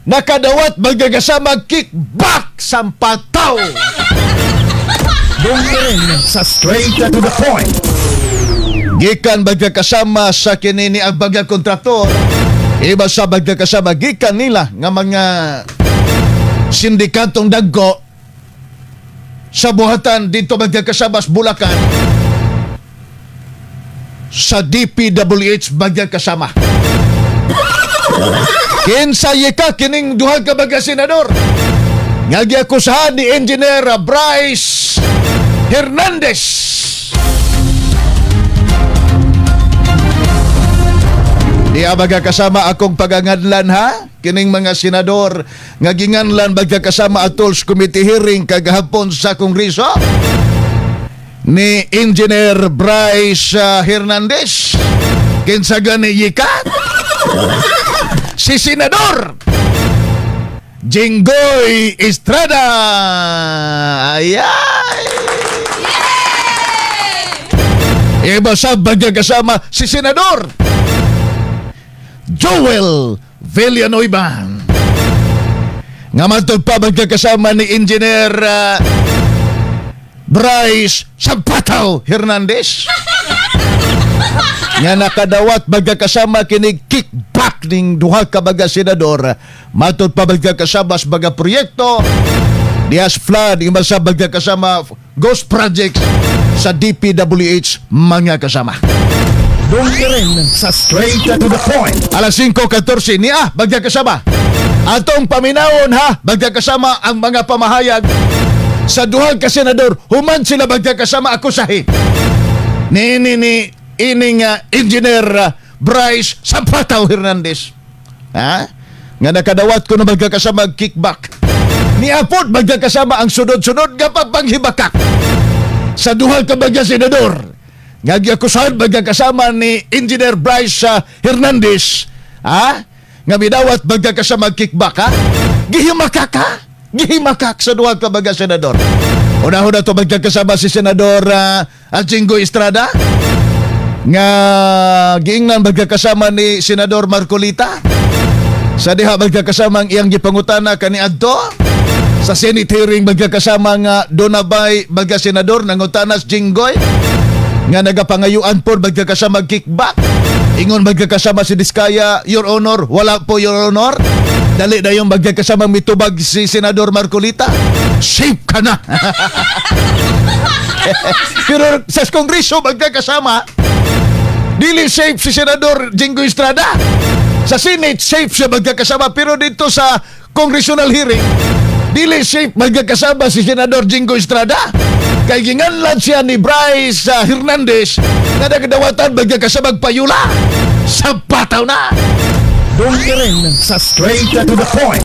nakadawat magkakasama kickback sampataw. Dungin sa straight to the point. Gikan magkakasama sa kinini ang bagya kontraktor. Iba sa magkakasama gikan nila nga mga sindikatong dagko sa buhatan dito magkakasama sa Bulacan sa DPWH magkakasama. Kinsay ka kining duha ka mga senador nga giakusahan ni Engineer Bryce Hernandez. Diya magkakasama akong pagangadlan ha? Kining mga senador nga ginganlan magkakasama atol sa committee hearing kagahapon sa Kongreso ni Engineer Bryce Hernandez. Kinsa gani yikat? Si Senador Jinggoy Estrada. Ayay! Iba sa magkakasama si Senador Joel Villanueva nga matod pa magkakasama ni Engineer Bryce Sampataw Hernandez nga nakadawat magkakasama kini kickback ning duha ka mga senador. Matod pa magkakasama sa mga proyekto dias flood nga sa magkakasama ghost projects sa DPWH mga kasama. Dungin sa straight to the point. Alas 5:14 niya magkakasama atong paminawon ha magkakasama ang mga pamahayag sa duha ka senador human sila magkakasama akusahin ni ining Engineer Bryce Sampataw Hernandez ha nga nakadawat ko na magkakasama kickback ni apod magkakasama ang sunod-sunod nga pagpanghibakak sa duha ka mga senador nga giakusahan magkakasama ni Engineer Bryce Hernandez ha nga midawat magkakasama kickback ha gihimakak sa duha ka mga senador. Una-una to magkakasama si Senador Jinggoy Estrada nga giingnan magkakasama ni Senador Marcolita sa diha magkakasama ang iyang gipangutana kaniadto sa Senate hearing magkakasama nga donabay mga senador nangutanas Jinggoy nga nagapangayuan po magkakasama kickback. Ingon magkakasama si Diskaya, Your Honor, wala po Your Honor. Dali na yung magkakasama mitubag si Senador Marcolita. Safe ka na. Pero sa Kongreso magkakasama, dili safe si Senador Jinggoy Estrada. Sa Senate, safe siya magkakasama. Pero dito sa congressional hearing, dili safe magkakasama si Senador Jinggoy Estrada. Kay ginganlan siya ni Bryce Hernandez na nagdawatan magkakasama payula. Sampataw na. Dungin sa straight to the point.